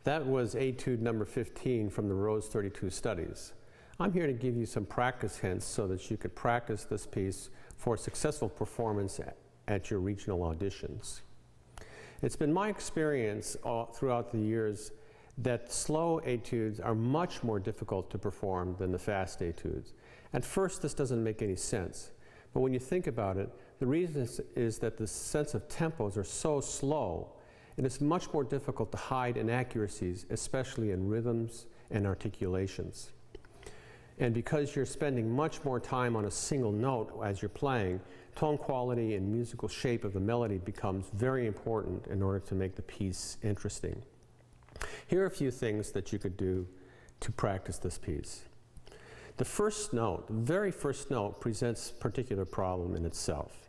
That was Etude number 15 from the Rose 32 studies. I'm here to give you some practice hints so that you could practice this piece for successful performance at your regional auditions. It's been my experience throughout the years that slow etudes are much more difficult to perform than the fast etudes. At first, this doesn't make any sense, but when you think about it, the reason is that the sense of tempos are so slow, and it's much more difficult to hide inaccuracies, especially in rhythms and articulations. And because you're spending much more time on a single note as you're playing, tone quality and musical shape of the melody becomes very important in order to make the piece interesting. Here are a few things that you could do to practice this piece. The first note, the very first note, presents a particular problem in itself.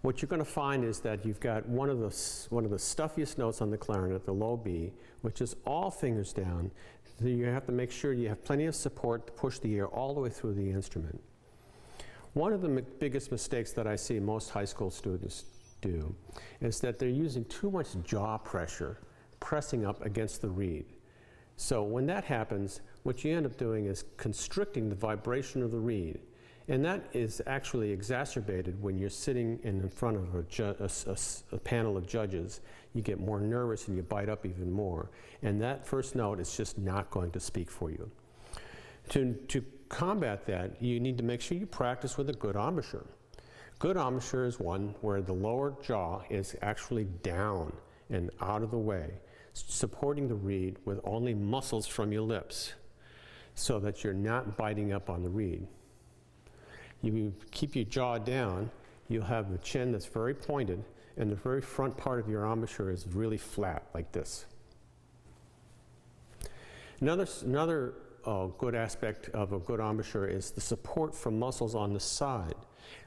What you're going to find is that you've got one of the stuffiest notes on the clarinet, the low B, which is all fingers down. So you have to make sure you have plenty of support to push the air all the way through the instrument. One of the biggest mistakes that I see most high school students do is that they're using too much jaw pressure, pressing up against the reed. So when that happens, what you end up doing is constricting the vibration of the reed. And that is actually exacerbated when you're sitting in front of a panel of judges. You get more nervous and you bite up even more. And that first note is just not going to speak for you. To combat that, you need to make sure you practice with a good embouchure. Good embouchure is one where the lower jaw is actually down and out of the way, supporting the reed with only muscles from your lips so that you're not biting up on the reed. You keep your jaw down, you'll have the chin that's very pointed, and the very front part of your embouchure is really flat, like this. Another good aspect of a good embouchure is the support from muscles on the side.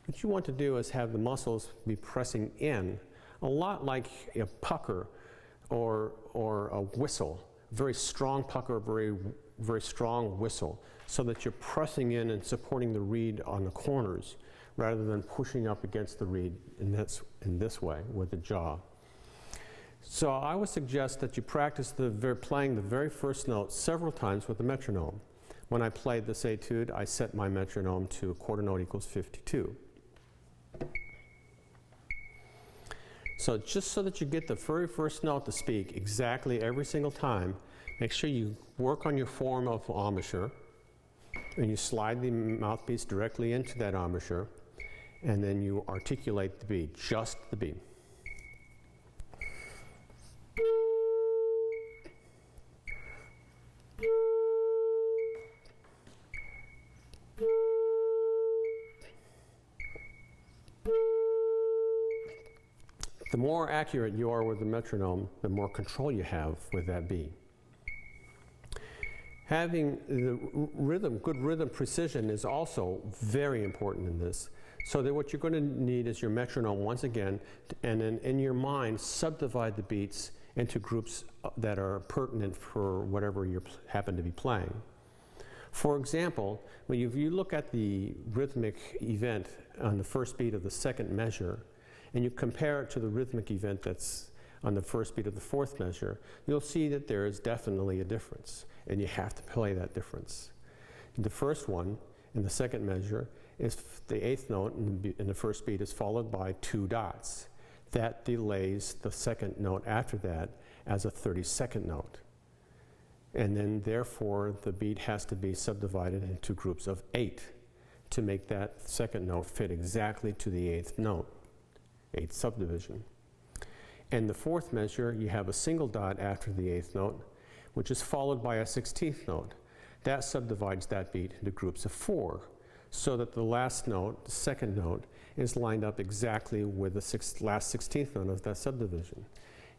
What you want to do is have the muscles be pressing in, a lot like a pucker or a whistle, a very strong pucker, very strong whistle, so that you're pressing in and supporting the reed on the corners rather than pushing up against the reed in this way with the jaw. So I would suggest that you practice playing the very first note several times with the metronome. When I played this etude, I set my metronome to a quarter note equals 52. So just so that you get the very first note to speak exactly every single time, make sure you work on your form of embouchure, and you slide the mouthpiece directly into that embouchure, and then you articulate the beat, just the beat. The more accurate you are with the metronome, the more control you have with that beat. Having the good rhythm precision is also very important in this, so that what you're going to need is your metronome once again, and then in your mind subdivide the beats into groups that are pertinent for whatever you happen to be playing. For example, when you look at the rhythmic event on the first beat of the second measure, and you compare it to the rhythmic event that's on the first beat of the fourth measure, you'll see that there is definitely a difference, and you have to play that difference. The first one, in the second measure, is the eighth note in the first beat is followed by two dots. That delays the second note after that as a 32nd note. And then therefore the beat has to be subdivided into groups of 8 to make that second note fit exactly to the eighth note, eighth subdivision. In the fourth measure, you have a single dot after the eighth note, which is followed by a 16th note. That subdivides that beat into groups of 4, so that the last note, the second note, is lined up exactly with the last 16th note of that subdivision.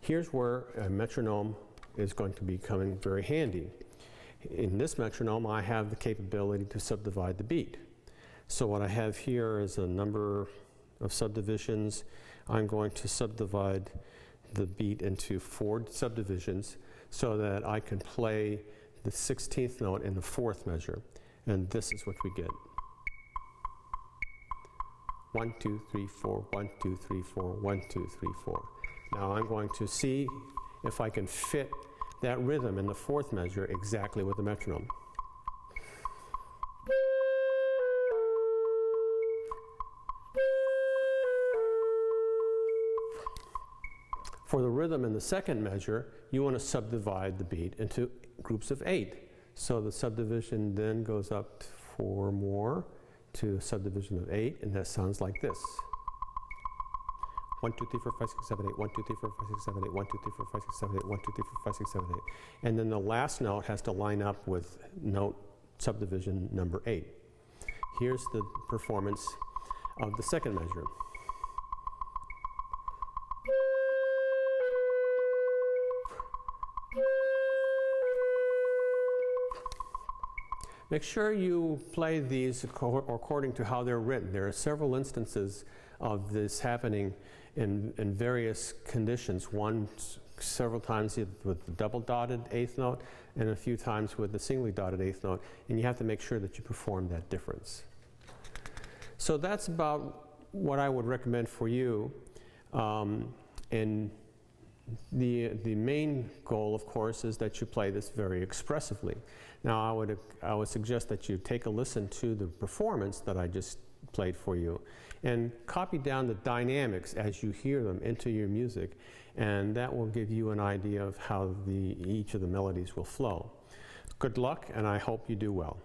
Here's where a metronome is going to be coming very handy. In this metronome, I have the capability to subdivide the beat. So what I have here is a number of subdivisions. I'm going to subdivide the beat into 4 subdivisions so that I can play the 16th note in the fourth measure. And this is what we get. 1, 2, 3, 4, 1, 2, 3, 4, 1, 2, 3, 4. Now I'm going to see if I can fit that rhythm in the fourth measure exactly with the metronome. For the rhythm in the second measure, you want to subdivide the beat into groups of 8. So the subdivision then goes up 4 more to a subdivision of 8, and that sounds like this. 1, 2, 3, 4, 5, 6, 7, 8, 1, 2, 3, 4, 5, 6, 7, 8, 1, 2, 3, 4, 5, 6, 7, 8, 1, 2, 3, 4, 5, 6, 7, 8. And then the last note has to line up with note subdivision number 8. Here's the performance of the second measure. Make sure you play these according to how they're written. There are several instances of this happening in various conditions. One several times with the double dotted eighth note and a few times with the singly dotted eighth note, and you have to make sure that you perform that difference. So that's about what I would recommend for you. And the main goal, of course, is that you play this very expressively. Now, I would suggest that you take a listen to the performance that I just played for you and copy down the dynamics as you hear them into your music, and that will give you an idea of how each of the melodies will flow. Good luck, and I hope you do well.